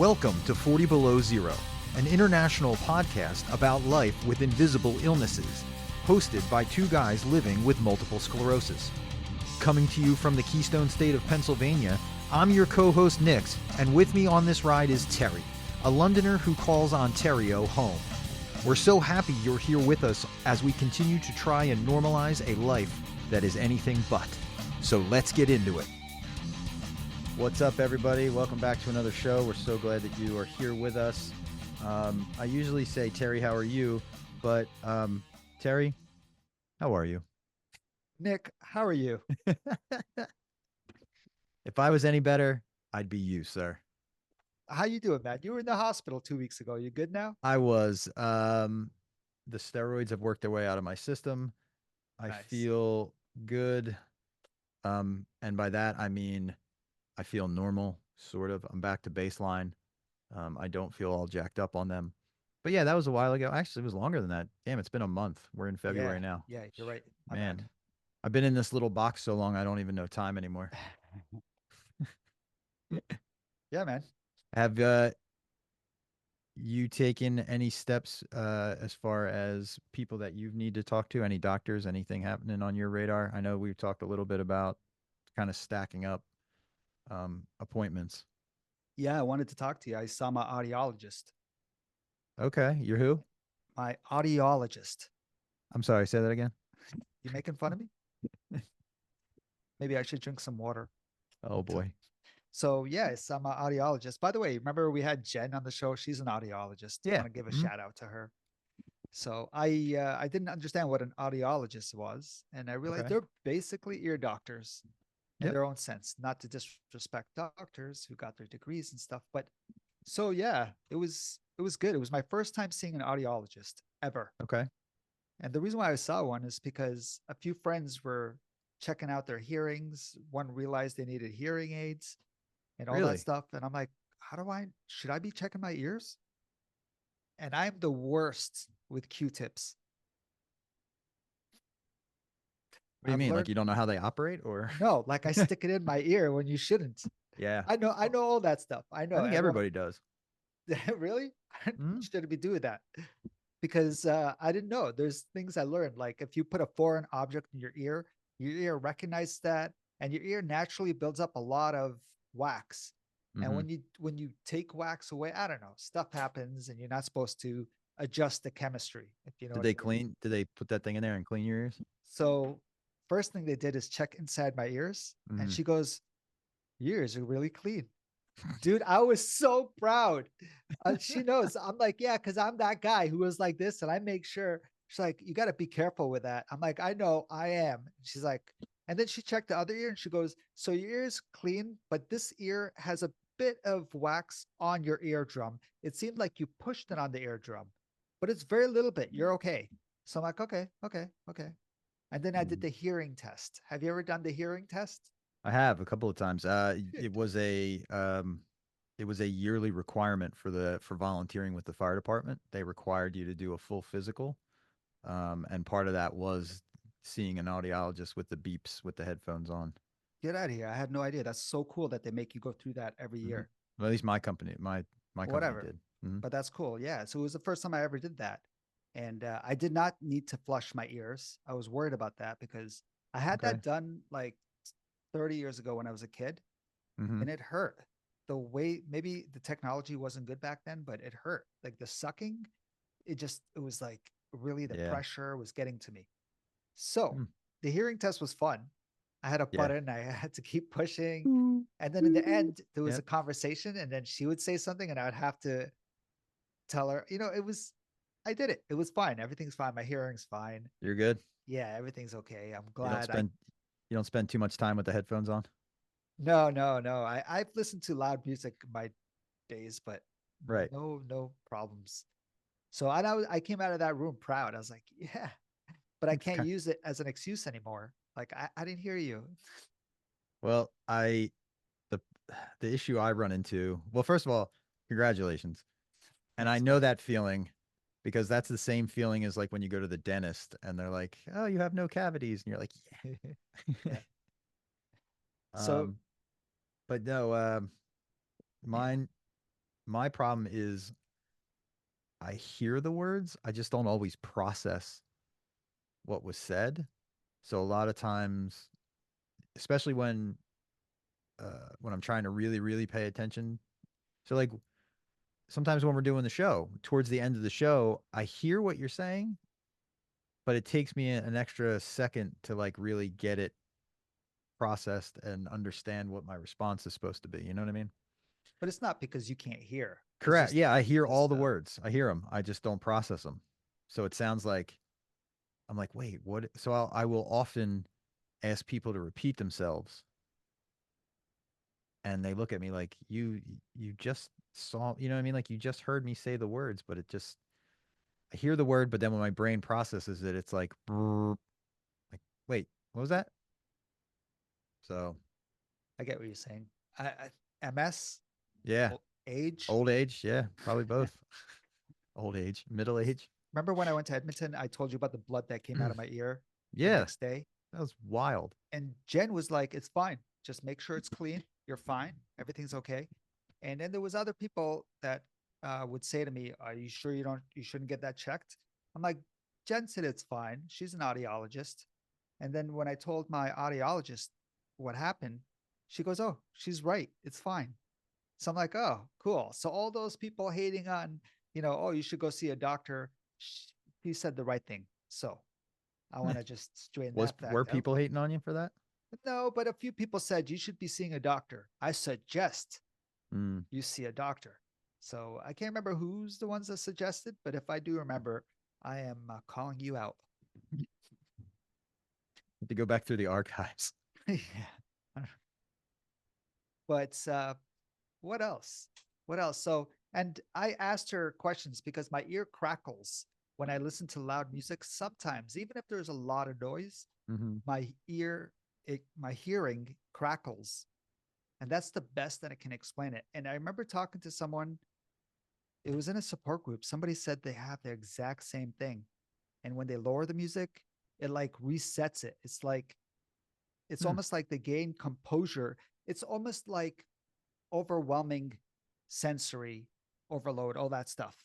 Welcome to 40 Below Zero, an international podcast about life with invisible illnesses, hosted by two guys living with multiple sclerosis. Coming to you from the Keystone State of Pennsylvania, I'm your co-host Nix, and with me on this ride is Terry, a Londoner who calls Ontario home. We're so happy you're here with us as we continue to try and normalize a life that is anything but. So let's get into it. What's up, everybody? Welcome back to another show. We're so glad that you are here with us. I usually say, Terry, how are you? But Terry, how are you? Nick, how are you? If I was any better, I'd be you, sir. How you doing, man? You were in the hospital 2 weeks ago. You good now? I was. The steroids have worked their way out of my system. I Nice. feel good. And by that, I mean I feel normal, sort of. I'm back to baseline. I don't feel all jacked up on them. But yeah, that was a while ago. Actually, it was longer than that. Damn, it's been a month. We're in Yeah, February now. yeah, you're right. My bad. Man, I've been in this little box so long, I don't even know time anymore. Yeah, man. Have you taken any steps as far as people that you need to talk to? Any doctors, anything happening on your radar? I know we've talked a little bit about kind of stacking up appointments. Yeah, I wanted to talk to you. I saw my audiologist. Okay, you're who? My audiologist. I'm sorry, say that again. You making fun of me? Maybe I should drink some water. Oh boy. So yeah, I saw my audiologist. By the way, remember we had Jen on the show? She's an audiologist. Yeah. Want to give a Mhm. shout out to her. So I didn't understand what an audiologist was, and I realized Okay. they're basically ear doctors in Yep. their own sense. Not to disrespect doctors who got their degrees and stuff, but so yeah, it was good. It was my first time seeing an audiologist ever, Okay. and the reason why I saw one is because a few friends were checking out their hearings. One realized they needed hearing aids and all that Really? stuff, and I'm like, how do I? Should I be checking my ears? And I'm the worst with Q-tips. What do you I've mean? Like learned you don't know how they operate or no, like I stick it in my ear when you shouldn't. Yeah. I know all that stuff. I I know think everyone everybody does. really Mhm. shouldn't be doing that because I didn't know. There's things I learned. Like if you put a foreign object in your ear recognizes that, and your ear naturally builds up a lot of wax. And Mhm. when you take wax away, I don't know, stuff happens, and you're not supposed to adjust the chemistry, if you know Did what I they mean. clean? Did they put that thing in there and clean your ears? So first thing they did is check inside my ears, and Mhm. she goes, "Your ears are really clean." Dude, I was so proud. She knows. I'm like, yeah, because I'm that guy who was like this, and I make sure. She's like, you got to be careful with that. I'm like, I know, I am. She's like, and then she checked the other ear, and she goes, so your ear's clean, but this ear has a bit of wax on your eardrum. It seemed like you pushed it on the eardrum, but it's very little bit. You're okay. So I'm like, okay, okay, okay. And then I did Mhm. the hearing test. Have you ever done the hearing test? I have a couple of times. It was a yearly requirement for volunteering with the fire department. They required you to do a full physical. And part of that was seeing an audiologist with the beeps with the headphones on. Get out of here. I had no idea. That's so cool that they make you go through that every Mhm. year. Well, at least my company Whatever. did. Mhm. But that's cool. Yeah. So it was the first time I ever did that. And I did not need to flush my ears. I was worried about that because I had Okay. that done like 30 years ago when I was a kid, Mhm. and it hurt. The way maybe the technology wasn't good back then, but it hurt. Like the sucking, it was like really the Yeah. pressure was getting to me. So Mm. the hearing test was fun. I had a Yeah. button, I had to keep pushing. Ooh, And then in the ooh. end, there was a Yep. conversation, and then she would say something, and I would have to tell her, I did it. It was fine. Everything's fine. My hearing's fine. You're good. Yeah, everything's okay. I'm You don't glad I, spend you don't spend too much time with the headphones on. no, no, no. I've listened to loud music in my days, but Right. no problems. So I came out of that room proud. I was like, yeah, but I It's can't kind use it as an excuse anymore. Like, I didn't hear you. well, I the the issue I run into. Well, first of all, congratulations. And I Thanks, know man. that feeling because that's the same feeling as like when you go to the dentist and they're like, "Oh, you have no cavities." And you're like, "Yeah." Yeah. So But no, yeah, mine my problem is I hear the words, I just don't always process what was said. So a lot of times, especially when I'm trying to really, really pay attention. So like sometimes when we're doing the show, towards the end of the show, I hear what you're saying, but it takes me an extra second to like really get it processed and understand what my response is supposed to be. You know what I mean? But it's not because you can't hear. It's Correct. Yeah, I hear all just the words. I hear them. I just don't process them. So it sounds like I'm like, wait, what? So I will often ask people to repeat themselves, and they look at me like you just saw, you know what I mean? Like you just heard me say the words, but it just I hear the word, but then when my brain processes it, it's like, brrr, like wait, what was that? So I get what you're saying. MS, yeah, age. old age, yeah, probably both. Old age, middle age. Remember when I went to Edmonton? I told you about the blood that came out of my ear the Yeah, next day. that was wild. And Jen was like, "It's fine. Just make sure it's clean. You're fine. Everything's okay." And then there was other people that would say to me, "Are you sure you shouldn't get that checked?" I'm like, "Jen said it's fine. She's an audiologist." And then when I told my audiologist what happened, she goes, "Oh, she's right. It's fine." So I'm like, "Oh, cool." So all those people hating on, oh, you should go see a doctor. He said the right thing. So I want to just straighten Was that were fact out. people hating on you for that? No, but a few people said you should be seeing a doctor. I suggest Mm. you see a doctor. So I can't remember who's the ones that suggested, but if I do remember, I am calling you out. To go back through the archives. Yeah. But what else? What else? So, and I asked her questions because my ear crackles when I listen to loud music. Sometimes, even if there's a lot of noise, Mm-hmm. my hearing crackles, and that's the best that I can explain it. And I remember talking to someone. It was in a support group. Somebody said they have the exact same thing, and when they lower the music, it like resets it. It's Hmm. almost like they gain composure. It's almost like overwhelming sensory overload, all that stuff.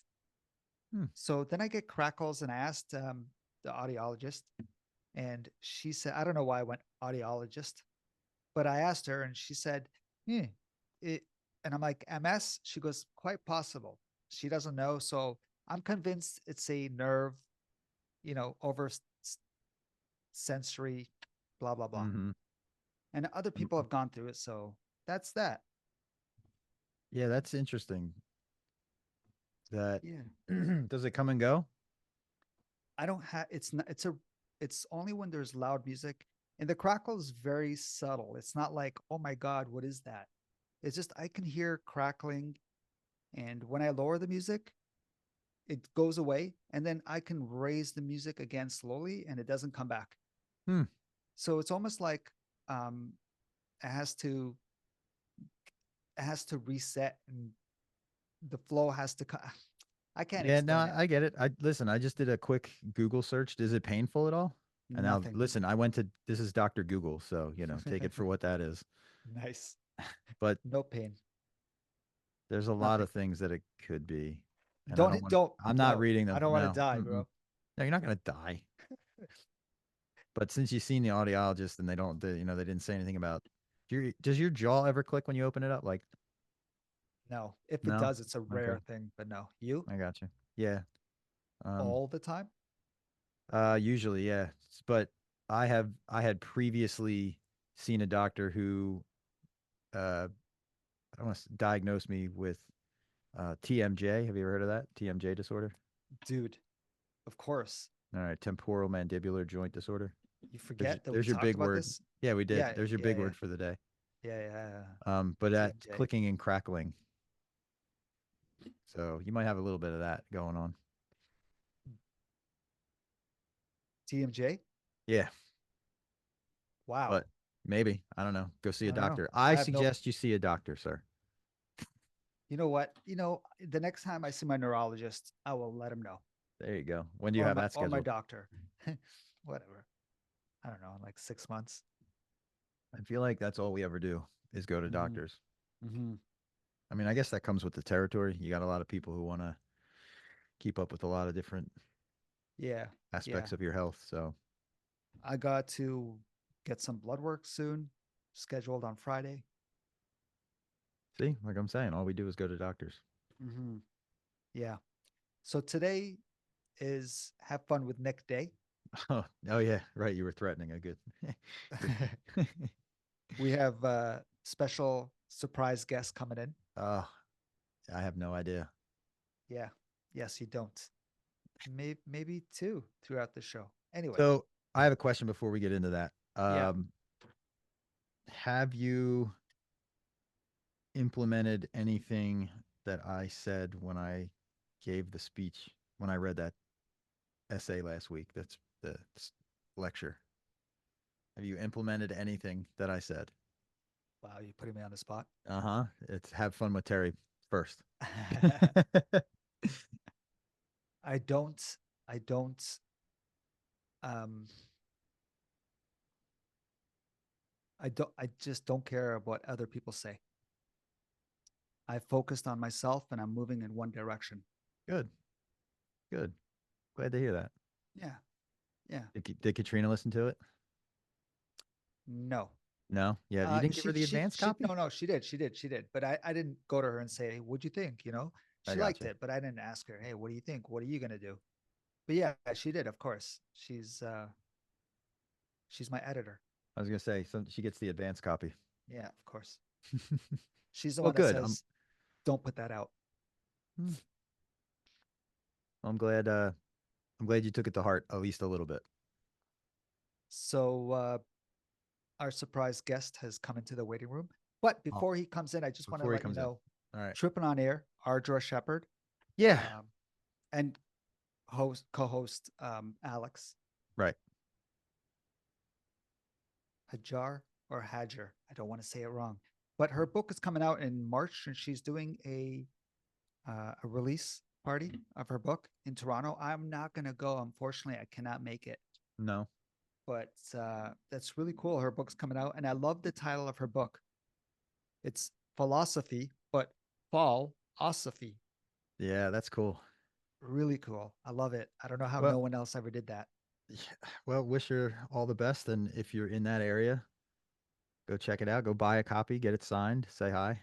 Hmm. So then I get crackles, and I asked the audiologist, and she said, I don't know why I went audiologist, but I asked her, and she said, "Yeah, it," and I'm like, MS? She goes, quite possible. She doesn't know. So I'm convinced it's a nerve, over sensory, blah, blah, blah. Mm-hmm. And other people have gone through it. So that's that. Yeah, that's interesting. That Yeah. does it come and go? I don't have, it's not, it's only when there's loud music, and the crackle is very subtle. It's not like, oh my God, what is that? It's just, I can hear crackling. And when I lower the music, it goes away. And then I can raise the music again slowly and it doesn't come back. Hmm. So it's almost like, um, it has to, it has to reset, and the flow has to come. I can't Yeah, no, explain it. I get it. I listen, I just did a quick Google search. Is it painful at all? And now Nothing. listen, I went to this is Dr. Google, so take it for what that is. Nice. But No pain. there's a lot Nothing. of things that it could be. And I don't Don't want don't I'm not no. reading I them. don't want to No. die, Mm-mm. bro. No, you're not gonna die. But since you've seen the audiologist and they didn't say anything about does your jaw ever click when you open it up? Like, No. If it no? does, it's a Okay. rare thing, but no. You I got you. Yeah. Um, all the time? Usually, yeah. But I had previously seen a doctor who uh I don't want to diagnose me with TMJ. Have you ever heard of that? TMJ disorder? Dude, of course. All right, temporal mandibular joint disorder. You forget that we There's your talked big about word. this? Yeah, we did. Yeah, There's your yeah, big yeah. word for the day. Yeah, yeah. But that TMJ. clicking and crackling. So you might have a little bit of that going on. TMJ? Yeah, Wow. but maybe I don't know. Go see a I don't know. doctor. I I have no, suggest you see a doctor, sir. you know what? The next time I see my neurologist, I will let him know. There you go. When do you have that Or my scheduled? doctor. Whatever. I don't know, in like 6 months. I feel like that's all we ever do is go to Mm-hmm. doctors. Mm-hmm. I mean, I guess that comes with the territory. You got a lot of people who want to keep up with a lot of different Yeah. Yeah. aspects of your health. So, I got to get some blood work soon, scheduled on Friday. see, like I'm saying, all we do is go to doctors. Hmm. Yeah. So today is Have Fun with Nick Day. Oh, oh yeah, right. You were threatening a good. good- We have a special surprise guest coming in. oh, I have no idea. Yeah. Yes, you don't. Maybe two throughout the show. Anyway, So I have a question before we get into that. yeah. Have you implemented anything that I said when I gave the speech when I read that essay last week? That's the lecture. Have you implemented anything that I said? Wow, you're putting me on the spot. Uh huh. It's have fun with Terry first. I don't, I don't, um, I just don't care what other people say. I focused on myself and I'm moving in one direction. Good. Good. Glad to hear that. Yeah. Yeah. Did Katrina listen to it? No. No. Yeah. You didn't give her the advance copy? No, no, she did. But I didn't go to her and say, what'd you think? You know, I she liked gotcha. it, but I didn't ask her, hey, what do you think? What are you going to do? But yeah, she did, of course. She's my editor. I was gonna say, so she gets the advance copy. Yeah, of course. She's the Well, one that good. says, don't put that out. Hmm, I'm glad. I'm glad you took it to heart at least a little bit. So our surprise guest has come into the waiting room. But Oh, before he comes in, I just want to before he let you comes in. know, All right. tripping on air, Ardra Shepherd, Yeah. um, and co-host Alex Right. Hajar or Hajar. I don't want to say it wrong. But her book is coming out in March, and she's doing a release party of her book in Toronto. I'm not gonna go. Unfortunately, I cannot make it. No. But that's really cool. Her book's coming out, and I love the title of her book. It's philosophy, but philosophy. Yeah, that's cool. Really cool. I love it. I don't know how Well, no one else ever did that. yeah, well, wish her all the best. And if you're in that area, go check it out. Go buy a copy, get it signed, say hi.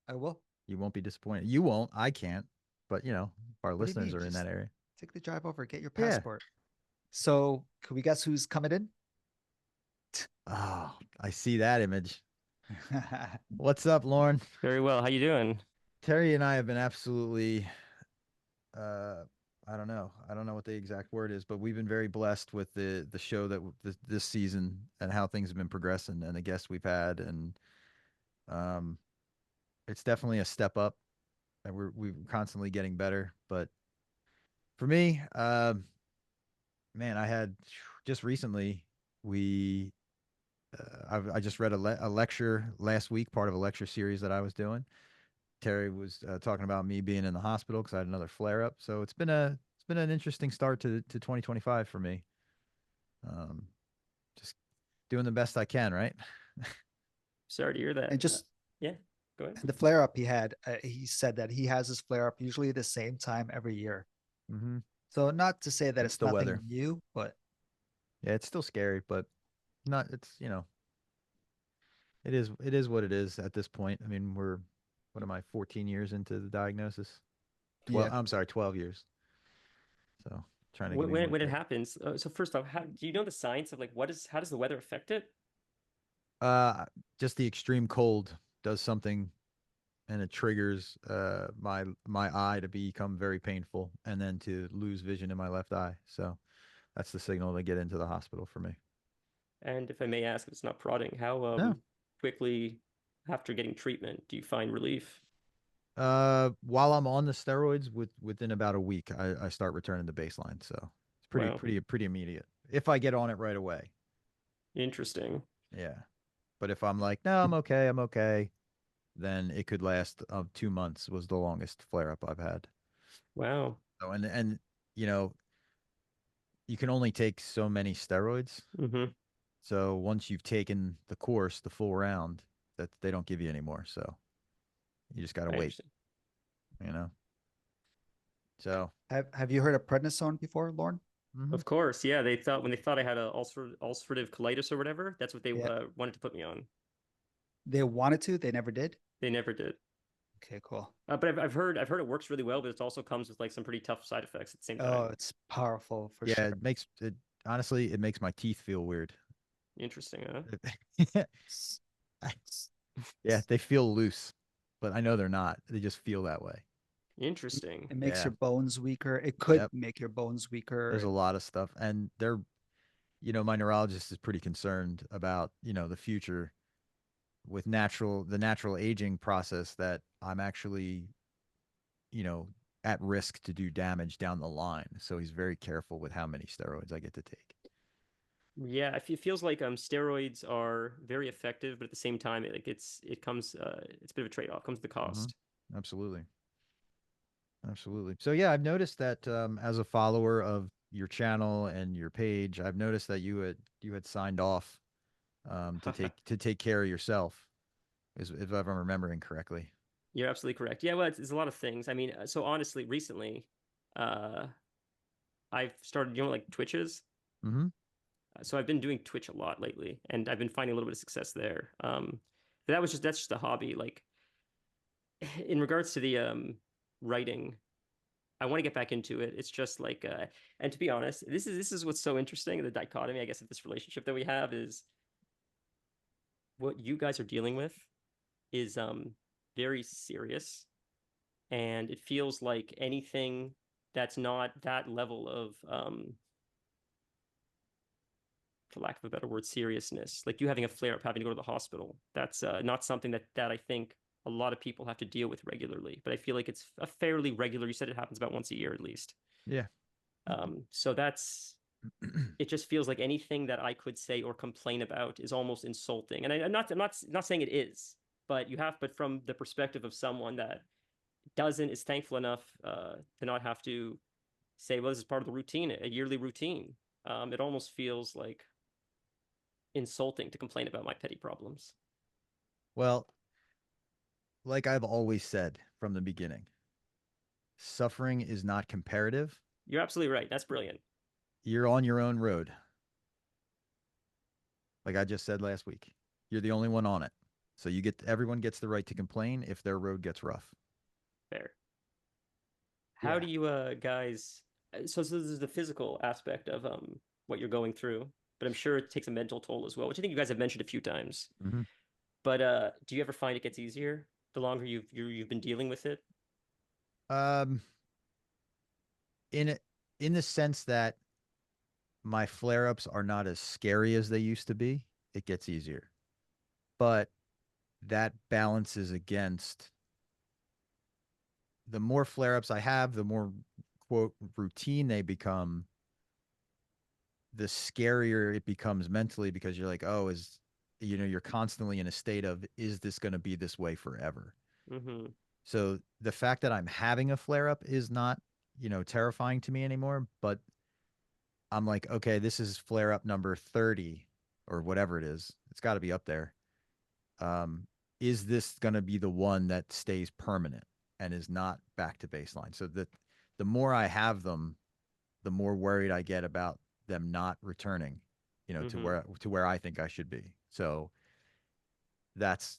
I will. You won't be disappointed. You won't. I can't. But if our What do you listeners mean? are in Just that area. take the drive over, get your Yeah. passport. So, can we guess who's coming in? Oh, I see that image. What's up, Lorne? Very well. How you doing? Terry and I have been absolutely uh I don't know. I don't know what the exact word is, but we've been very blessed with the show that this season and how things have been progressing and the guests we've had and um it's definitely a step up and we're constantly getting better, but for me, man, I had just recently we I just read a lecture last week, part of a lecture series that I was doing. Terry was talking about me being in the hospital because I had another flare up. So it's been an interesting start to 2025 for me. Um, just doing the best I can, right? Sorry to hear that. and just Yeah, go ahead. and the flare up he had, he said that he has his flare up usually the same time every year. Mm-hmm. So, not to say that It's it's the nothing weather. new, but Yeah, it's still scary, but not. It's it is what it is at this point. I mean, we're what am I 14 years into the diagnosis? 12. yeah. I'm sorry, 12 years. So trying to give When me when, more when it credit. happens, so first off, do you know the science of like how does the weather affect it? Uh, just the extreme cold does something and it triggers my eye to become very painful and then to lose vision in my left eye. So that's the signal to get into the hospital for me. And if I may ask, if it's not prodding, how No. quickly after getting treatment do you find relief? While I'm on the steroids, within about a week, I start returning to baseline. So it's Wow, pretty immediate if I get on it right away. interesting. Yeah. But if I'm like, no, I'm okay, then it could last 2 months was the longest flare up I've had. Wow. So and you know you can only take so many steroids. Mm-hmm. So once you've taken the course, the full round, that they don't give you anymore. So You just got to I wait, understand. you know? So, Have you heard of prednisone before, Lorne? mhm. Of course, yeah. They thought when they thought I had a ulcerative colitis or whatever, that's what they Yeah. wanted to put me on. They wanted to, they never did. They never did. Okay, cool. But I've heard it works really well, but it also comes with like some pretty tough side effects at the same Oh, time. it's powerful for Yeah, sure. it makes it honestly, it makes my teeth feel weird. Interesting, huh? Yeah, they feel loose, but I know they're not. They just feel that way. Interesting. It makes Yeah. your bones weaker. It could Yep. make your bones There's a weaker. lot of stuff. And they're, my neurologist is pretty concerned about, the future with the natural aging process that I'm actually, you know, at risk to do damage down the line. So he's very careful with how many steroids I get to take. Yeah, it feels like steroids are very effective, but at the same time, it comes it's a bit of a trade-off. Comes the Hmm. cost. Absolutely. Absolutely. So yeah, I've noticed that as a follower of your channel and your page, I've noticed that you had signed off to take care of yourself, is if I'm remembering correctly. You're absolutely correct. Yeah, well, it's a lot of things. I mean, so honestly, recently, uh, I've started, like Twitches. Mm-hmm. So I've been doing Twitch a lot lately, and I've been finding a little bit of success there. That's just a hobby. Like in regards to the writing, I want to get back into it. It's just like, and to be honest, this is what's so interesting. The dichotomy, I guess, of this relationship that we have is what you guys are dealing with is very serious, and it feels like anything that's not that level of for lack of a better word, seriousness. Like you having a flare up, having to go to the hospital. That's not something that I think a lot of people have to deal with regularly. But I feel like it's a fairly regular. You said it happens about once a year at least. Yeah. So it just feels like anything that I could say or complain about is almost insulting. And I'm not saying it is, but but from the perspective of someone that doesn't is thankful enough to not have to say, well, this is part of the routine, a yearly routine. It almost feels like insulting to complain about my petty problems. Well, like I've always said from the beginning, suffering is not comparative. You're absolutely right. That's brilliant. You're on your own road. Like I just said last week, you're the only one on it. So everyone gets the right to complain if their road gets rough. Fair. How Yeah. do you guys so this is the physical aspect of what you're going through, but I'm sure it takes a mental toll as well, which I think you guys have mentioned a few times. Mm-hmm. But do you ever find it gets easier the longer you've been dealing with it? Um, in in the sense that my flare ups are not as scary as they used to be, it gets easier. But that balances against the more flare ups I have, the more quote routine they become, the scarier it becomes mentally because you're like, oh, you're constantly in a state of, is this going to be this way forever? Mm-hmm. So the fact that I'm having a flare up is not, terrifying to me anymore. But I'm like, okay, this is flare up number 30 or whatever it is. It's got to be up there. Um, is this going to be the one that stays permanent and is not back to baseline? So that the more I have them, the more worried I get about them not returning, to Mm-hmm. where I think I should be. So that's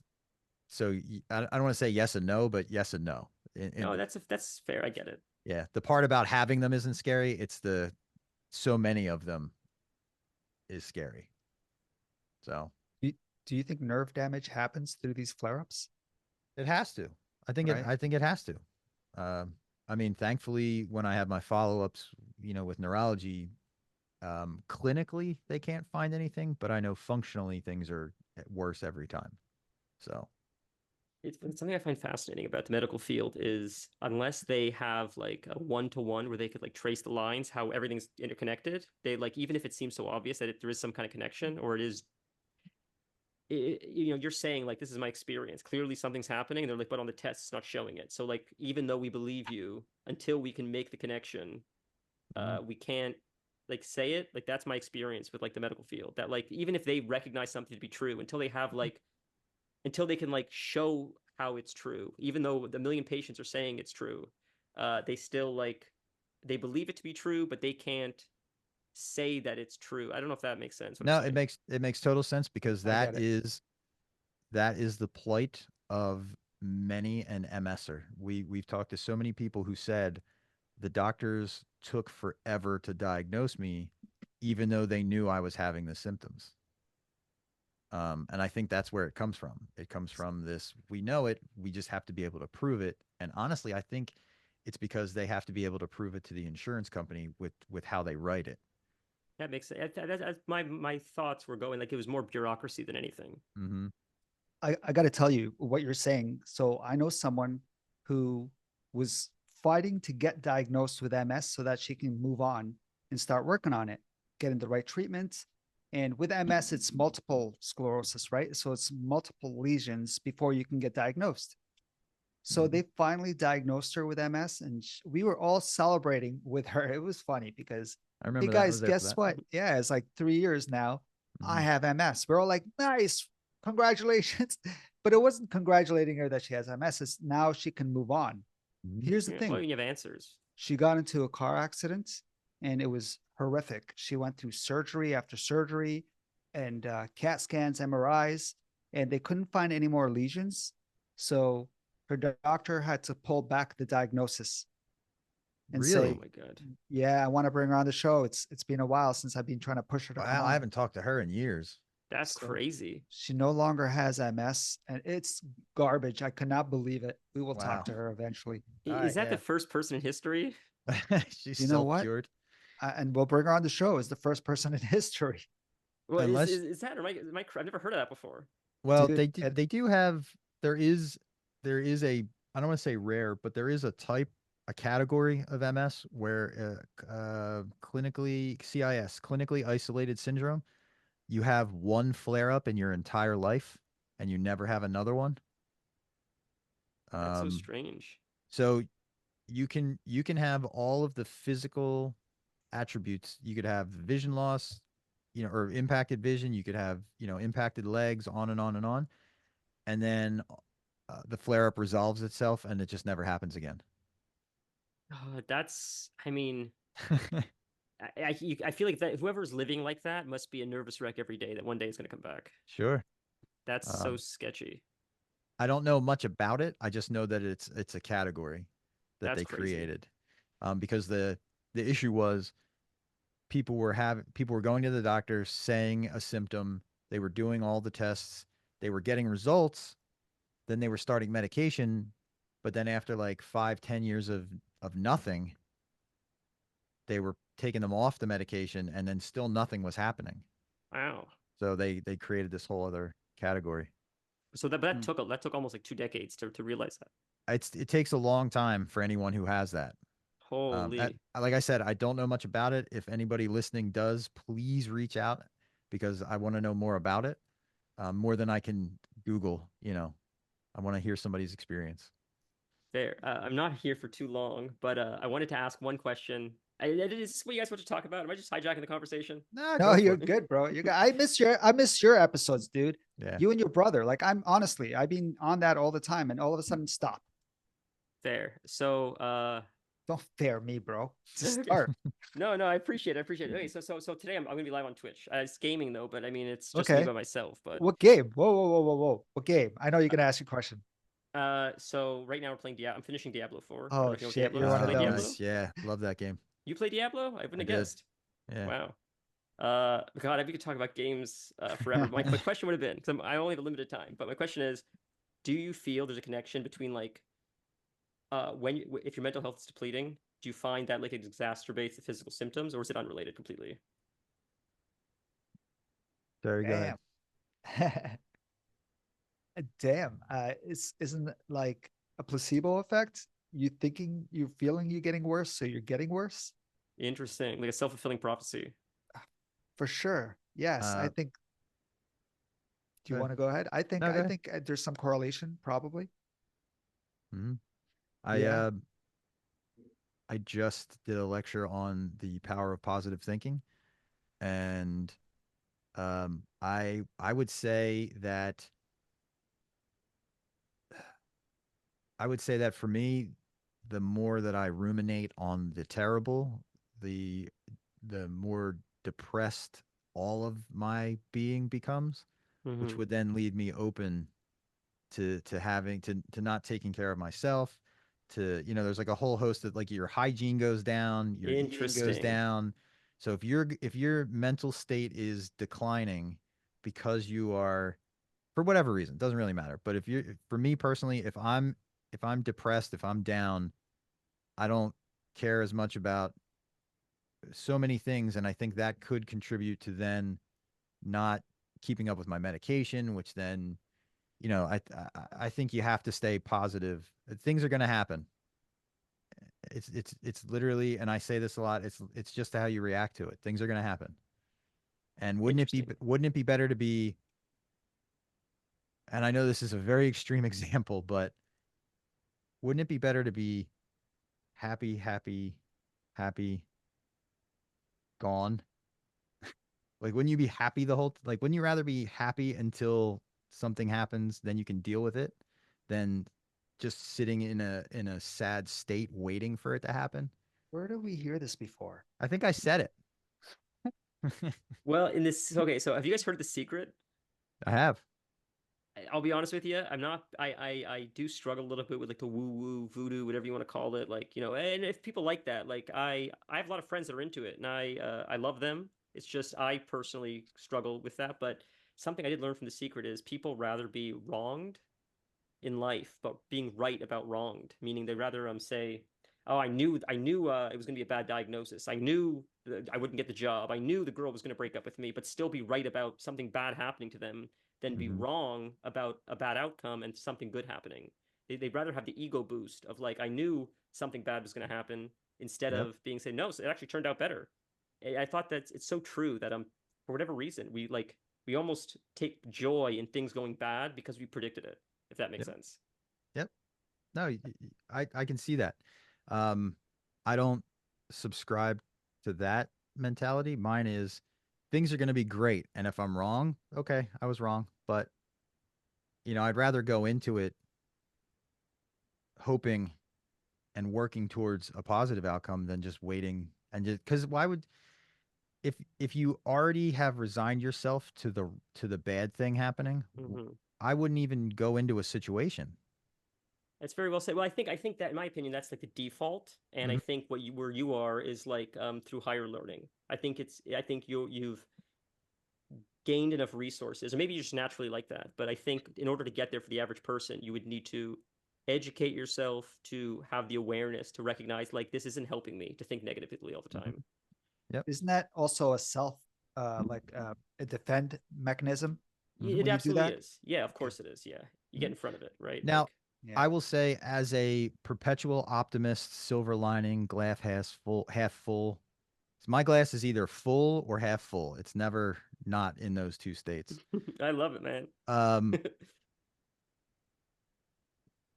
I don't want to say yes and no, but yes and no. No, that's fair. I get it. Yeah, the part about having them isn't scary. It's the so many of them is scary. So Do do you think nerve damage happens through these flare-ups? it has to. I think it. Right? I think it has to. I mean, thankfully, when I have my follow-ups, with neurology, clinically they can't find anything, but I know functionally things are worse every time. So It's something I find fascinating about the medical field is unless they have like a one-to-one where they could like trace the lines, how everything's interconnected, they like even if it seems so obvious that there is some kind of connection or you're saying like this is my experience. Clearly something's happening, and they're like, but on the test it's not showing it. So like even though we believe you, until we can make the connection, mhm. we can't like say it. Like that's my experience with like the medical field. That like even if they recognize something to be true, until they have like until they can like show how it's true, even though the million patients are saying it's true. They still like they believe it to be true, but they can't say that it's true. I don't know if that makes sense. What I'm No, saying. it makes total sense because I get it. that is the plight of many an MSer. We've talked to so many people who said the doctors took forever to diagnose me, even though they knew I was having the symptoms. And I think that's where it comes from. It comes from this, we know it, we just have to be able to prove it. And honestly, I think it's because they have to be able to prove it to the insurance company with how they write it. That makes sense. My thoughts were going like it was more bureaucracy than anything. Mm-hmm. I got to tell you what you're saying. So I know someone who was fighting to get diagnosed with MS so that she can move on and start working on it, getting the right treatment. And with MS, it's multiple sclerosis, right? So it's multiple lesions before you can get diagnosed. So they finally diagnosed her with MS, and we were all celebrating with her. It was funny because, I hey remember that. I guys, was there for guess that. what? Yeah, it's like 3 years now. I Mhm. have MS. We're all like, nice, congratulations. But it wasn't congratulating her that she has MS. It's now she can move on. Mhm. Here's the Yeah, well, thing: you have answers. she got into a car accident, and it was horrific. She went through surgery after surgery, and CAT scans, MRIs, and they couldn't find any more lesions. So her doctor had to pull back the diagnosis and Oh say, Really? my god, "Yeah, I want to bring her on the show. It's been a while since I've been trying to push her to come Wow, I on." haven't talked to her in years. that's So crazy. she no longer has MS, and it's garbage. I could not believe it. We will talk Wow. to her eventually. All Is right, that the yeah. first person in history? She's You know what? self-cured. And we'll bring her on the show as the first person in history. Well, Unless, is that? I've never heard of that before. well, Dude. they do have, there is a, I don't want to say rare, but there is a type, a category of MS where clinically CIS, clinically isolated syndrome, you have one flare up in your entire life and you never have another one. That's so Um, strange. so you can have all of the physical attributes. You could have vision loss, or impacted vision. You could have, impacted legs, on and on and on. And then the flare up resolves itself and it just never happens again. That's. I mean, I feel like that whoever's living like that must be a nervous wreck every day. That one day it's gonna come back. Sure. That's so Um, sketchy. I don't know much about it. I just know that it's a category that That's they crazy. created, because the issue was people were going to the doctor saying a symptom. They were doing all the tests. They were getting results. Then they were starting medication, but then after like 5, 10 years of nothing, they were taking them off the medication, and then still nothing was happening. Wow. So they created this whole other category. So that Mm. took almost like 2 decades to realize that. It takes a long time for anyone who has that. Holy. Like I said, I don't know much about it. If anybody listening does, please reach out because I want to know more about it, more than I can Google. I want to hear somebody's experience. Fair. I'm not here for too long, but I wanted to ask one question. Is this what you guys want to talk about? Am I just hijacking the conversation? Nah, No, go for you're it. good, bro. You got I miss your episodes, dude. Yeah. You and your brother. Like I'm honestly, I've been on that all the time and all of a sudden stop. Fair. So, Don't fare me, bro. Just okay. start. No, no, I appreciate it. I appreciate it. Okay, so today I'm gonna be live on Twitch. It's gaming though, but I mean it's just me Okay. by myself. But What game? Whoa, whoa, whoa, whoa, whoa. What game? I know you're gonna ask a question. so right now we're playing Diablo. I'm finishing Diablo 4. I don't know Oh if you know what shit, Diablo you're is. one You of play Diablo? those. Nice. Yeah. Love that game. You play Diablo? I wouldn't I have did. guessed. Yeah. Wow. God, we could talk about games forever. My question would have been, because I only have a limited time, but my question is, do you feel there's a connection between like if your mental health is depleting, do you find that like it exacerbates the physical symptoms, or is it unrelated completely? Sorry. Go ahead. Damn. Damn. Isn't it like a placebo effect? You're feeling you're getting worse, so you're getting worse? Interesting, like a self-fulfilling prophecy. For sure. Yes. I Uh, think do go you ahead. want to go ahead? I think No, go I ahead. think there's some correlation, probably. hmm I Yeah. uh, I just did a lecture on the power of positive thinking, and I would say that I would say that for me, the more that I ruminate on the terrible, the the more depressed all of my being becomes, which Hmm. would then lead me open to having to not taking care of myself, to, there's like a whole host of, like, your hygiene goes down, your eating goes Interesting. down. So if your mental state is declining because you are, for whatever reason, it doesn't really matter, but for me personally, if I'm depressed, if I'm down, I don't care as much about so many things, and I think that could contribute to then not keeping up with my medication, which then, I think you have to stay positive. Things are going to happen. It's literally, and I say this a lot. It's just how you react to it. Things are going to happen. And Interesting. wouldn't it be better to be? And I know this is a very extreme example, but wouldn't it be better to be happy, happy, happy, gone? Like, wouldn't you be happy like, wouldn't you rather be happy until something happens, then you can deal with it, than just sitting in a sad state waiting for it to happen? Where do we hear this before? I think I said it. Well, in this, okay, so have you guys heard The Secret? I have. I'll be honest with you. I'm not. I do struggle a little bit with like the woo woo voodoo, whatever you want to call it. Like, and if people like that, like I have a lot of friends that are into it, and I love them. It's just I personally struggle with that. But something I did learn from The Secret is people rather be wronged in life, but being right about wronged, meaning they rather say, "Oh, I knew it was going to be a bad diagnosis. I knew that I wouldn't get the job. I knew the girl was going to break up with me," but still be right about something bad happening to them than be Hmm. wrong about a bad outcome and something good happening. They'd rather have the ego boost of like, "I knew something bad was going to happen," instead Yep. of being say, "No, so it actually turned out better." I thought that it's so true that for whatever reason we almost take joy in things going bad because we predicted it. If that makes Yep. sense. Yep. No, I can see that. Um, I don't subscribe to that mentality. Mine is, things are going to be great, and if I'm wrong, okay, I was wrong. But, I'd rather go into it hoping and working towards a positive outcome than just waiting, and just because why would, if you already have resigned yourself to the bad thing happening, Hmm. I wouldn't even go into a situation. That's very well said. Well, I think that in my opinion, that's like the default, and I Mhm. think where you are is like through higher learning. I think you've gained enough resources, or maybe you're just naturally like that. But I think in order to get there for the average person, you would need to educate yourself to have the awareness to recognize like this isn't helping me to think negatively all the Mhm. time. Yep. Isn't that also a a defend mechanism Mhm. It when you do absolutely that? is. Yeah, of Yeah. course it is. Yeah, you get Mhm. in front of it, right? Now, Like, I Yeah. will say, as a perpetual optimist, silver lining, glass half full. My glass is either full or half full. It's never not in those two states. I love it, man. Um,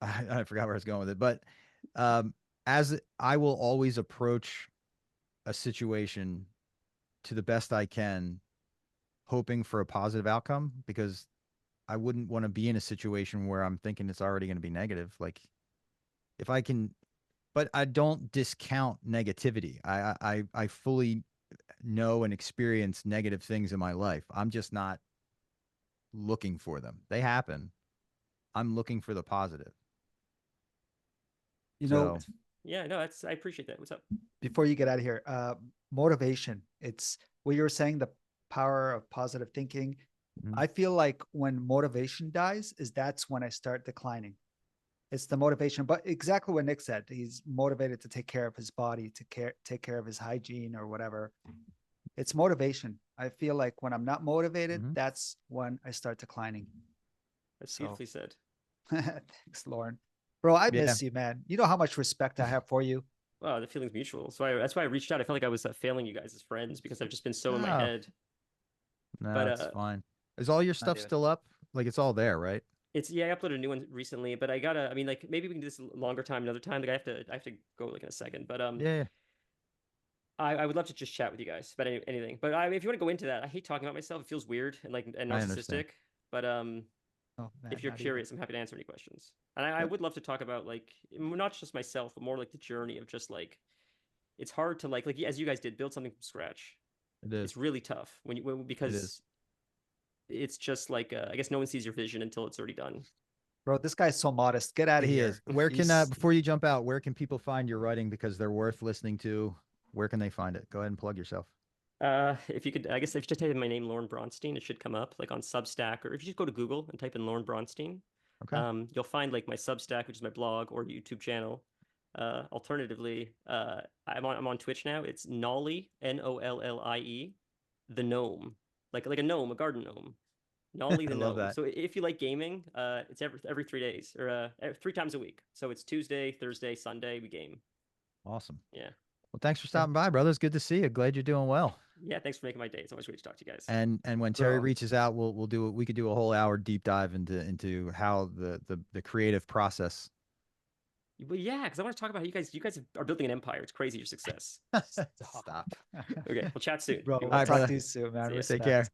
I forgot where I was going with it, but um, as I will always approach a situation to the best I can, hoping for a positive outcome, because I wouldn't want to be in a situation where I'm thinking it's already going to be negative. Like, if I can, but I don't discount negativity. I fully know and experience negative things in my life. I'm just not looking for them. They happen. I'm looking for the positive. You know, So, Yeah, no, that's I appreciate that. What's up? before you get out of here, motivation. It's what you were saying, the power of positive thinking. mhm, I feel like when motivation dies, is that's when I start declining. It's the motivation, but exactly what Nick said. He's motivated to take care of his body, to take care of his hygiene or whatever. It's motivation. I feel like when I'm not motivated, mhm. that's when I start declining. That's So beautifully said. thanks, Lauren. Bro, I Yeah, miss you, man. You know how much respect I have for you. Wow, the feeling's mutual. So that's why I reached out. I felt like I was failing you guys as friends because I've just been so in my no, head. no, But it's fine. Is all your Not stuff even. still up? Like, it's all there, right? I uploaded a new one recently, but I gotta. I mean, like maybe we can do this longer time another time. Like I have to go like in a second. But Yeah, yeah. I would love to just chat with you guys about anything. But if you want to go into that, I hate talking about myself. It feels weird and like and I understand. narcissistic. But Oh man, If you're not even. curious, I'm happy to answer any questions. And I would love to talk about like not just myself, but more like the journey of just like it's hard to like as you guys did build something from scratch. It is. It's really tough It is. because it's just like I guess no one sees your vision until it's already done. Bro, this guy's so modest. Get out of He here. is. Where can He's before you jump out, where can people find your writing because they're worth listening to? Where can they find it? Go ahead and plug yourself. If you could, I guess if you just type in my name, Lorne Bronstein, it should come up like on Substack, or if you just go to Google and type in Lorne Bronstein, Okay. you'll find like my Substack, which is my blog or YouTube channel. Alternatively, I'm on Twitch now. It's Nollie, Nollie, the gnome, like a gnome, a garden gnome. Nollie I the love gnome. that. So if you like gaming, it's every 3 days or 3 times a week. So it's Tuesday, Thursday, Sunday we game. Awesome. Yeah. Well, thanks for stopping by, brother. It's good to see you. Glad you're doing well. Yeah, thanks for making my day. It's always great to talk to you guys. And when Terry Bro. reaches out, we could do a whole hour deep dive into how the creative process. Well, yeah, because I want to talk about how you guys are building an empire. It's crazy your success. Stop. Okay, we'll chat soon. Bro, Be we'll well. right, talk brother. to you soon, man. See ya. Respect. Take care.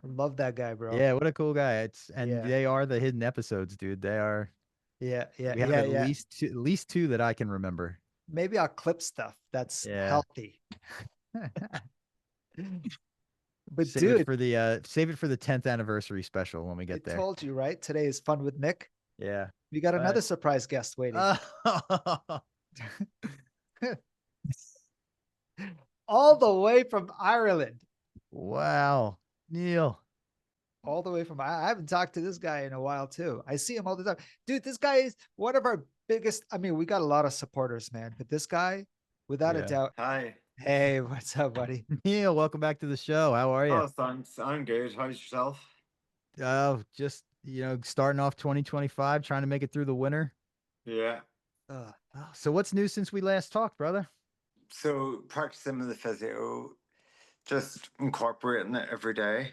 Love that guy, bro. Yeah, what a cool guy. And Yeah. they are the hidden episodes, dude. They are. Yeah, yeah, We have yeah, at yeah. least two that I can remember. Maybe I'll clip stuff that's Yeah. healthy. But Save dude, it for the 10th anniversary special when we I get there. told you, right? Today is fun with Nick. Yeah. We got But- another surprise guest waiting. All the way from Ireland. Wow. Neil. All the way from I haven't talked to this guy in a while too. I see him all the time. Dude, this guy is one of our biggest. I mean, we got a lot of supporters, man. But this guy, without a Yeah. doubt. Hi. Hey, what's up, buddy? Neil, welcome back to the show. How are you? Oh, thanks. I'm good. How's yourself? Oh, just, starting off 2025, trying to make it through the winter. Yeah. Uh, Oh, so what's new since we last talked, brother? So practicing with the physio, just incorporating it every day,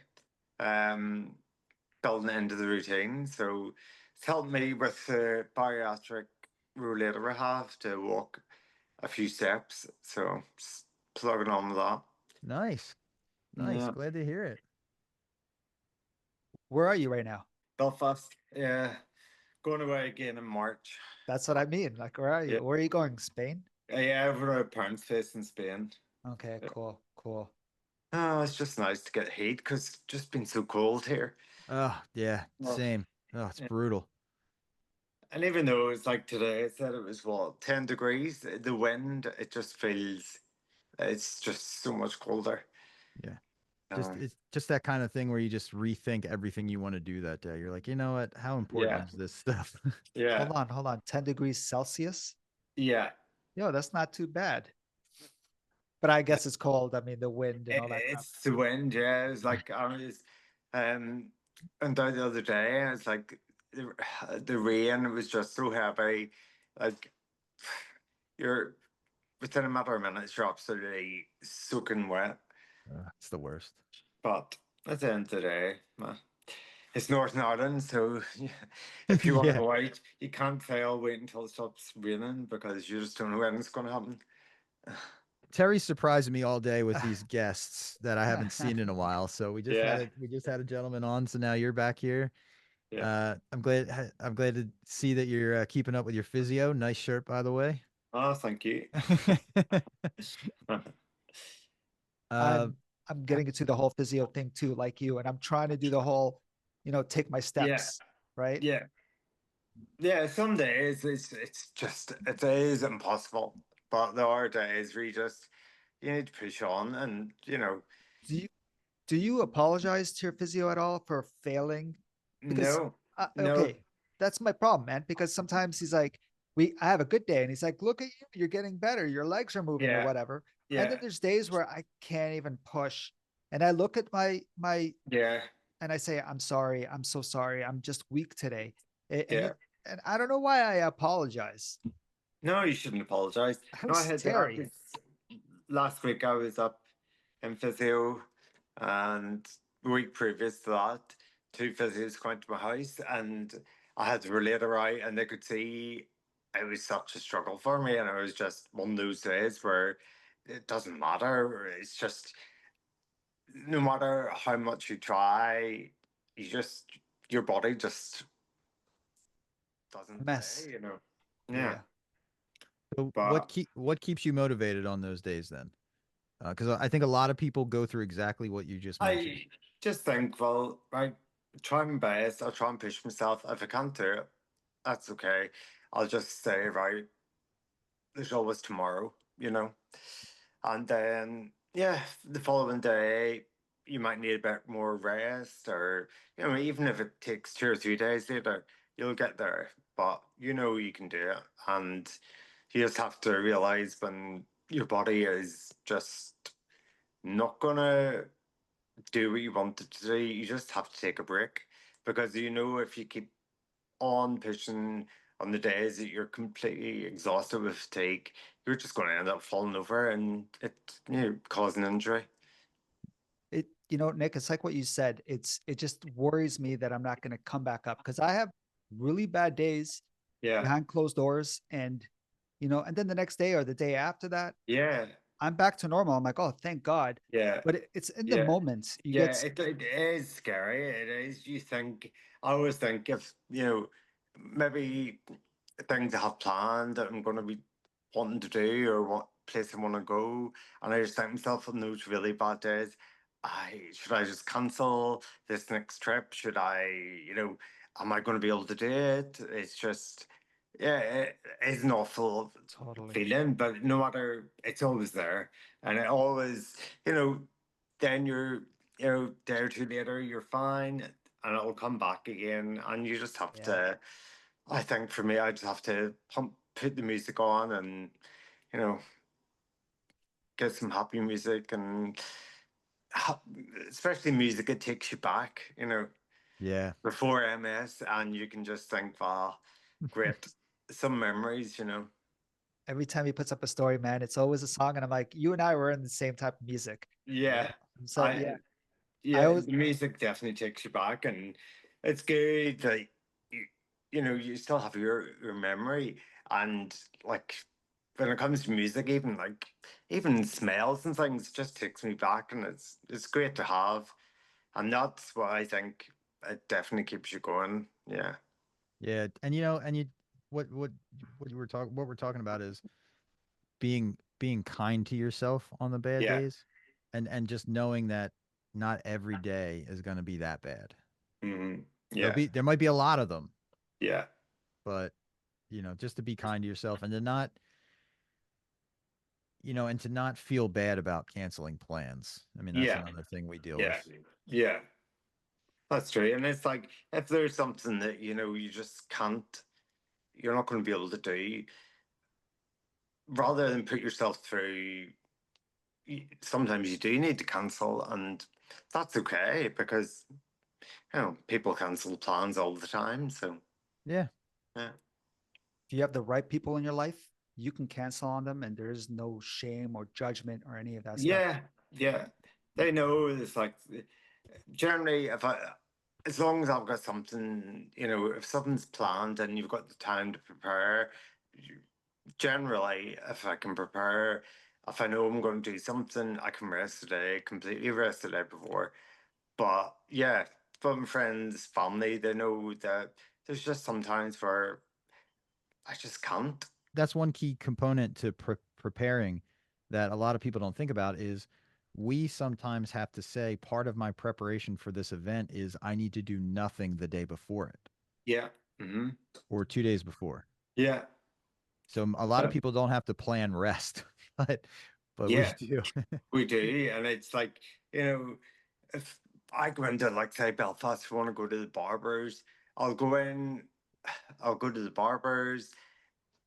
building it into the routine. So it's helped me with the bariatric rollator I have to walk a few steps. So just plugging on with that. Nice. Nice. Yeah. Glad to hear it. where are you right now? Belfast. Yeah. Going away again in March. That's what I mean. Like, where are you? Yeah. Where are you going? Spain? Yeah, we're at parents' place in Spain. Okay, cool, cool. Oh, it's just nice to get heat because it's just been so cold here. Oh, yeah. Well, Same. Oh, it's yeah. brutal. And even though it's like today, it said it was what, 10 degrees, the wind, it just feels, it's just so much colder. Yeah. Just Um, it's just that kind of thing where you just rethink everything you want to do that day. You're like, you know what? How important Yeah. is this stuff? yeah, Hold on. 10 degrees Celsius? yeah. Yo, that's not too bad. But I guess it's cold. I mean, the wind and all that crap. It's the wind, yeah. It's like and the other day, it's like the rain was just so heavy, like you're within a matter of minutes, you're absolutely soaking wet. It's the worst. But at the end of the day, it's Northern Ireland, so if you want Yeah. to go out, you can't fail wait until it stops raining because you just don't know when it's going to happen. Terry's surprising me all day with these guests that I haven't seen in a while. So we just Yeah. had a gentleman on. So now you're back here. Yeah. I'm glad to see that you're keeping up with your physio. Nice shirt, by the way. Oh, thank you. I'm getting into the whole physio thing too, like you, and I'm trying to do the whole, take my steps, right? Yeah. Yeah, some days it is impossible. But there are days where you need to push on and Do you apologize to your physio at all for failing? Because- no. Okay, that's my problem, man. Because sometimes he's like, I have a good day, and he's like, look at you, you're getting better, your legs are moving or Yeah. whatever. And Yeah. then there's days where I can't even push, and I look at my Yeah. and I say, I'm sorry, I'm so sorry, I'm just weak today. And, Yeah. and I don't know why I apologize. No, you shouldn't apologize. No, I How's had Terry? last week I was up in physio, and the week previous to that, two physios came to my house, and I had to relate her out, and they could see it was such a struggle for me, and it was just one of those days where it doesn't matter. It's just no matter how much you try, you just your body just doesn't Mess. play, you know. Yeah. So But what keeps you motivated on those days then? Because I think a lot of people go through exactly what you just mentioned. I just think, well, right, try my best. I'll try and push myself. If I can't do it, that's okay. I'll just say, right, there's always tomorrow, you know. And then, yeah, the following day, you might need a bit more rest, or, you know, even if it takes 2 or 3 days later, you'll get there. But you know you can do it. And you just have to realize when your body is just not gonna do what you want it to do, you just have to take a break. Because you know, if you keep on pushing on the days that you're completely exhausted with fatigue, you're just going to end up falling over and it, you know, causing injury. It, you know, Nick, it's like what you said. It just worries me that I'm not going to come back up because I have really bad days Yeah. behind closed doors, and you know, and then the next day or the day after that, Yeah. I'm back to normal. I'm like, oh, thank God. Yeah. But it's in the Yeah. moment you Yeah. get. It is scary. It is. You think, I always think if, you know, maybe things I have planned that I'm going to be wanting to do or what place I want to go. And I just think to myself on those really bad days, should I just cancel this next trip? Should I, you know, am I going to be able to do it? It's just, yeah, it is an awful Totally. feeling, but no matter, it's always there. And it always, you know, then you're, you know, day or two later, you're fine and it'll come back again. And you just have Yeah. to, I think for me, I just have to put the music on and, you know, get some happy music and especially music that takes you back, you know, Yeah. before MS, and you can just think, wow, great, some memories, you know. Every time he puts up a story, man, it's always a song, and I'm like, you and I were in the same type of music. Yeah, So yeah, I I yeah, always the music definitely takes you back, and it's good that you know you still have your memory, and like when it comes to music, even like even smells and things just takes me back, and it's great to have, and that's what I think it definitely keeps you going. Yeah, Yeah. And and you what what you were talking what we're talking about is being kind to yourself on the bad yeah, days, and just knowing that not every day is going to be that bad. hmm, yeah, There might be a lot of them, yeah, but just to be kind to yourself and to not and to not feel bad about canceling plans. I mean, that's yeah, another thing we deal yeah, with. yeah. That's true, and it's like if there's something that you know you just can't, you're not going to be able to do, rather than put yourself through. Sometimes you do need to cancel, and that's okay because you know people cancel plans all the time. So Yeah. yeah, if you have the right people in your life, you can cancel on them, and there's no shame or judgment or any of that stuff. yeah, yeah. They know it's like generally if I, as long as I've got something, you know, if something's planned and you've got the time to prepare, generally if I can prepare, if I know I'm going to do something, I can rest today, completely rest the day before. But yeah, from friends, family, they know that there's just sometimes where I just can't. That's one key component to preparing that a lot of people don't think about is we sometimes have to say part of my preparation for this event is I need to do nothing the day before it Yeah. Hmm. or 2 days before. Yeah. So a lot of Uh, people don't have to plan rest, but we yeah, do. we do. And it's like, you know, if I go into like say Belfast, if I want to go to the barbers, I'll go in, I'll go to the barbers,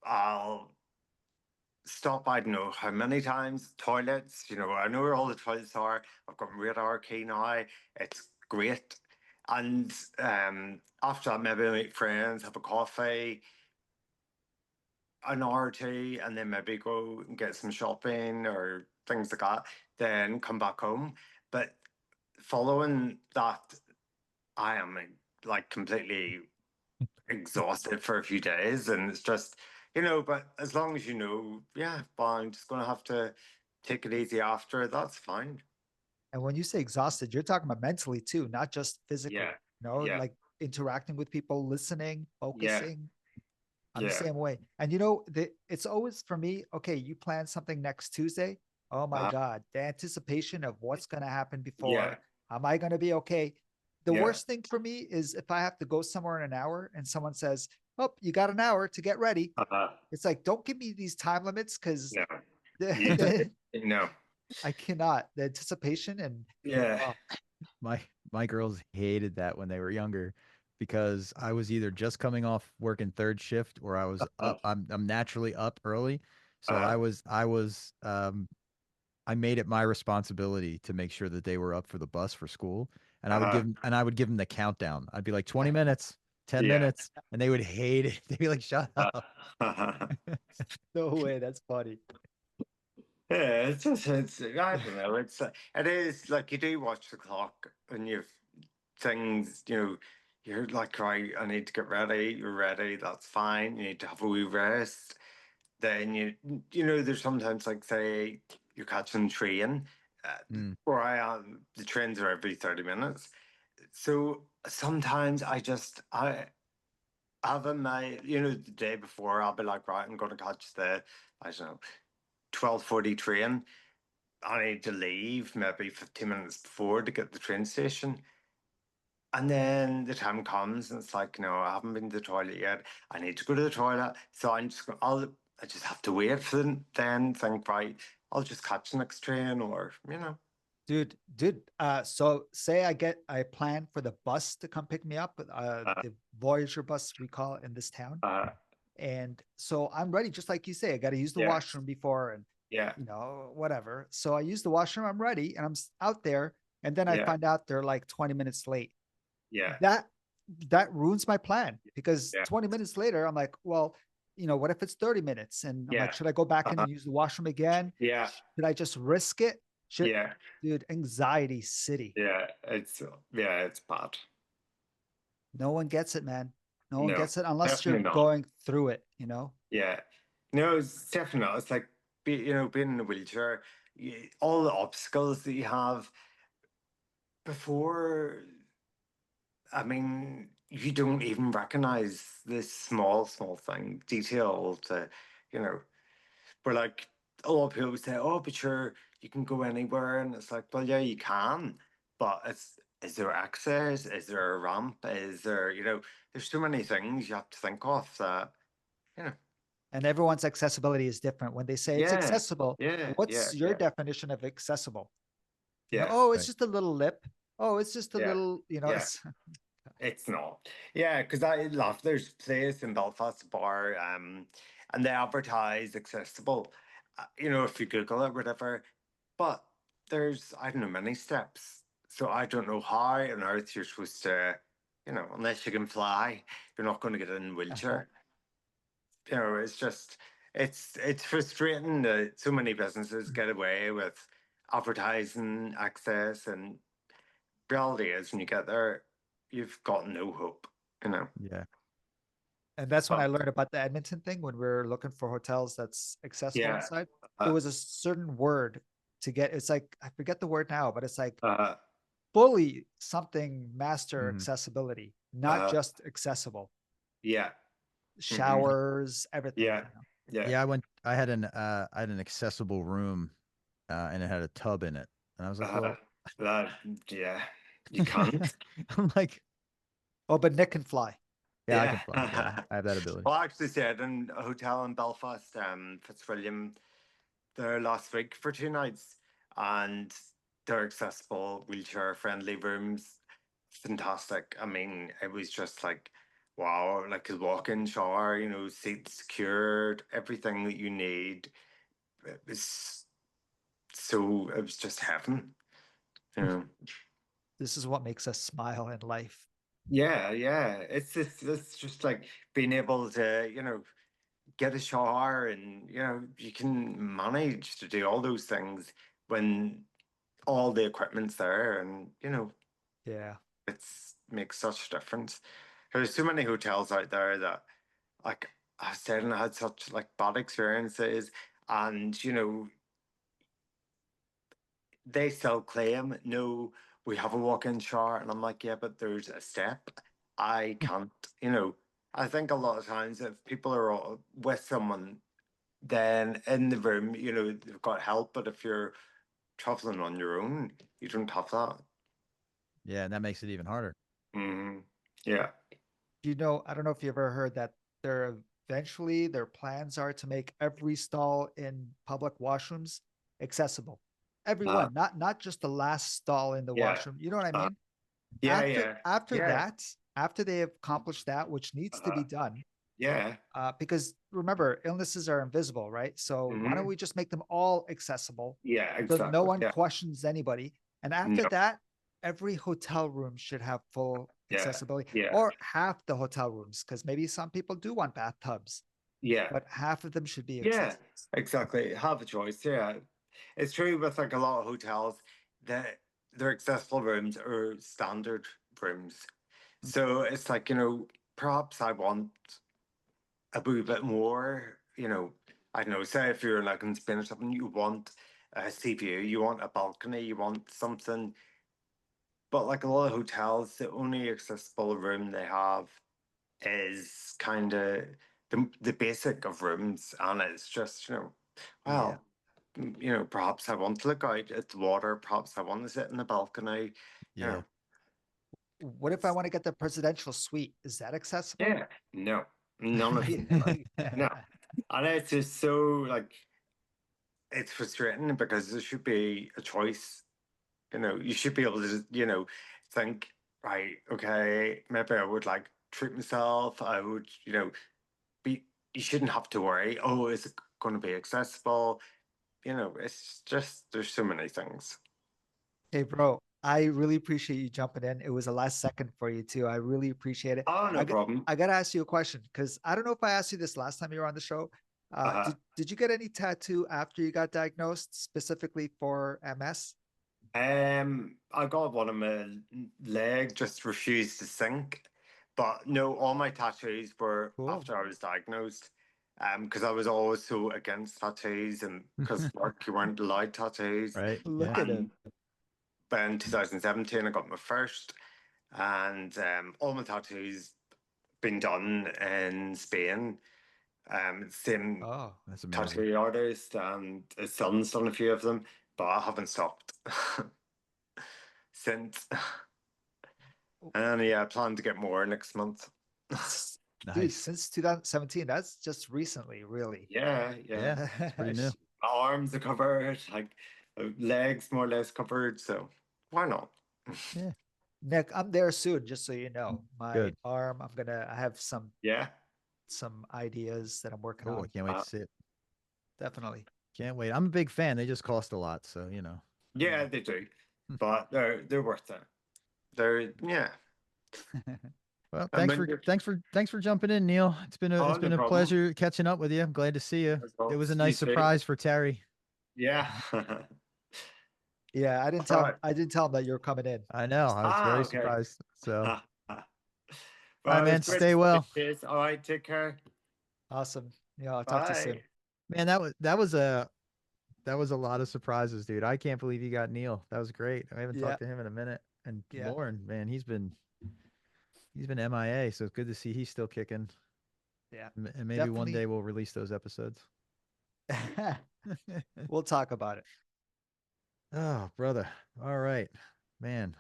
I'll stop, I don't know how many times, toilets, you know, I know where all the toilets are. I've got radar key now. It's great. And after that, maybe I meet friends, have a coffee, an hour or two, and then maybe go and get some shopping or things like that, then come back home. But following that, I am like completely exhausted for a few days, and it's just, you know, but as long as you know, yeah, but I'm just gonna have to take it easy after, that's fine. And when you say exhausted, you're talking about mentally too, not just physically. Yeah, You know, yeah, like interacting with people, listening, Yeah. focusing. I'm the Yeah. same way. And it's always for me, okay, you plan something next Tuesday. Oh my Uh, God, the anticipation of what's going to happen yeah. before. Am I going to be okay? The Yeah. worst thing for me is if I have to go somewhere in an hour and someone says, oh, you got an hour to get ready. Uh, It's like, don't give me these time limits because no. You, no. I cannot. The anticipation and Yeah. oh, My girls hated that when they were younger because I was either just coming off working third shift or I was Uh, up. I'm naturally up early. So uh, I made it my responsibility to make sure that they were up for the bus for school. And uh, I would give them the countdown. I'd be like 20 minutes, 10 yeah. minutes, and they would hate it. They'd be like, shut Uh, up. no way. That's funny. yeah, I don't know. It is like you do watch the clock and you've things, you're like, right, I need to get ready. You're ready. That's fine. You need to have a wee rest. Then there's sometimes like say you're catching a train. Mm, Where I am, the trains are every 30 minutes. So sometimes I have in my, the day before I'll be like, right, I'm going to catch I don't know, 12:40 train. I need to leave maybe 15 minutes before to get the train station. And then the time comes and it's like, no, I haven't been to the toilet yet. I need to go to the toilet. So I just have to wait for then think, right, I'll just catch the next train or. Dude, so say I plan for the bus to come pick me up, Uh, the Voyager bus we call it in this town. uh, And so I'm ready, just like you say, I got to use the yeah, washroom before and yeah, whatever. So I use the washroom, I'm ready, and out there, and then I yeah, find out they're like 20 minutes late. yeah, That that ruins my plan because yeah, 20 minutes later, I'm like, well, what if it's 30 minutes? And I'm like, yeah, should I go back in uh, and use the washroom again? yeah, Should I just risk it? Should yeah, Dude, anxiety city. yeah. It's bad. No one gets it, man. No one No, gets it unless you're definitely not. going through it. Yeah. No, it's definitely not. It's like being in a wheelchair, all the obstacles that you have before. I mean, you don't even recognize this small thing, detail to, you know, but like a lot of people would say, oh, but sure, you can go anywhere. And it's like, well, yeah, you can, but is there access? Is there a ramp? Is there, there's so many things you have to think of that, you know, And everyone's accessibility is different. When they say it's yeah, accessible, yeah, yeah, what's your yeah, definition of accessible? yeah, Oh, it's right. just a little lip. Oh, it's just a yeah, little, yeah. It's not. Yeah, because I love there's a place in Belfast bar, and they advertise accessible. If you Google it, whatever. But there's I don't know many steps, so I don't know how on earth you're supposed to, unless you can fly, you're not going to get in a wheelchair. It's just it's frustrating that so many businesses get away with advertising access, and reality is when you get there, you've got no hope. You know. Yeah. And that's when But I learned about the Edmonton thing when we're looking for hotels that's accessible yeah, inside. There uh, was a certain word to get. It's like I forget the word now, but it's like uh, fully something master Mhm. accessibility, not uh, just accessible. yeah, hmm, Showers, everything. yeah, yeah, Yeah, I had an accessible room, and it had a tub in it. And I was like, uh, well, that, yeah, you can't. I'm like, Oh, but Nick can fly. yeah, I Yeah. can fly. Yeah, I have that ability. Well, I actually stayed in a hotel in Belfast, Fitzwilliam, there last week for 2 nights, and they're accessible, wheelchair friendly rooms. Fantastic. I mean, it was just like, wow, like a walk-in shower, seats secured, everything that you need. It was just heaven, you know. This is what makes us smile in life. Yeah, yeah. It's just like being able to, get a shower and, you can manage to do all those things when all the equipment's there and, Yeah. it's makes such a difference. There's so many hotels out there that like I said and I had such like bad experiences and, they still claim, no, we have a walk-in shower. And I'm like, yeah, but there's a step. I can't, you know, I think a lot of times if people are all with someone, then in the room, you know, they've got help. But if you're traveling on your own, you don't have that. Yeah, and that makes it even harder. Hmm. Yeah. You know, I don't know if you ever heard that their plans are to make every stall in public washrooms accessible. Everyone, not just the last stall in the Yeah. washroom. You know what I mean? Yeah. After Yeah. after Yeah. that, after they have accomplished that, which needs to be done, Yeah. because remember, illnesses are invisible, right? So why don't Mhm. we just make them all accessible Yeah. so no Exactly. one Yeah. questions anybody? And after No. that, every hotel room should have full Yeah. accessibility, Yeah. or half the hotel rooms, because maybe some people do want bathtubs, Yeah. but half of them should be Yeah. accessible. Exactly. Have a choice. Yeah. It's true with like a lot of hotels that their accessible rooms are standard rooms. So it's like, you know, perhaps I want a wee bit more, you know, I don't know, say if you're like in Spain or something, you want a sea view, you want a balcony, you want something. But like a lot of hotels, the only accessible room they have is kind of the basic of rooms. And it's just, you know, Yeah. well, you know, perhaps I want to look out at the water, perhaps I want to sit in the balcony, you Yeah. know. What if I want to get the presidential suite? Is that accessible? Yeah, no, none of them. No. And it's just so like it's frustrating because there should be a choice. You know, you should be able to, you know, think, right, okay, maybe I would like treat myself. I would, you know, be. You shouldn't have to worry. Oh, is it going to be accessible? You know, it's just there's so many things. Hey, bro, I really appreciate you jumping in. It was a last second for you too. I really appreciate it. Oh, no I got, problem. I got to ask you a question because I don't know if I asked you this last time you were on the show. Uh-huh. Did you get any tattoo after you got diagnosed specifically for MS? I got one on my leg, just refused to sink. But no, all my tattoos were Cool. after I was diagnosed. Because I was always so against tattoos and because work you weren't allowed tattoos. Right. Look Yeah. at it. But in 2017 I got my first and all my tattoos been done in Spain. Same Oh, That's amazing. tattoo artist and his son's done a few of them, but I haven't stopped since. And yeah, I plan to get more next month. dude, Nice. since 2017, that's just recently, really. Yeah, Yeah. It's pretty new. My arms are covered, like legs more or less covered, so why not? Yeah. Nick, I'm there soon, just so you know. My Good. arm, I have some Yeah. ideas that I'm working Cool. I on. can't wait to see it. Definitely. Can't wait. I'm a big fan. They just cost a lot, so you know. Yeah, they do. But they're worth it. They're yeah. Well, And when you're thanks for jumping in, Neil. Oh, It's been no a problem. pleasure catching up with you. I'm glad to see you. It was a You nice too. surprise for Terry. Yeah. Yeah, I didn't All tell right. I didn't tell him that you were coming in. I know. I was very Okay. surprised. So, All right, man. Stay well. All right, take care. Awesome. Yeah, I'll talk to you soon. Bye. Man, that was a lot of surprises, dude. I can't believe you got Neil. That was great. I haven't Yeah. talked to him in a minute. And Yeah. Lorne, man, he's been MIA, so it's good to see he's still kicking. Yeah. And maybe one day we'll release those episodes. We'll talk about it. Oh, brother. All right, man.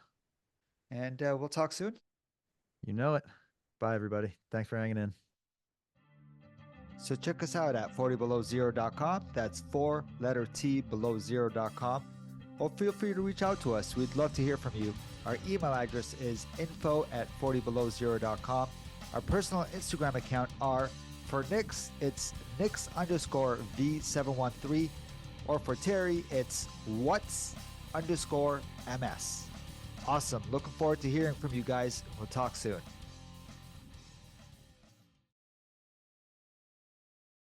And we'll talk soon. You know it. Bye, everybody. Thanks for hanging in. So check us out at 40belowzero.com. That's 4 letter T below 0.com. Or feel free to reach out to us. We'd love to hear from you. Our email address is info@40belowzero.com. Our personal Instagram account are for Nix, it's Nix_V713. Or for Terry, it's what's_MS. Awesome. Looking forward to hearing from you guys. We'll talk soon.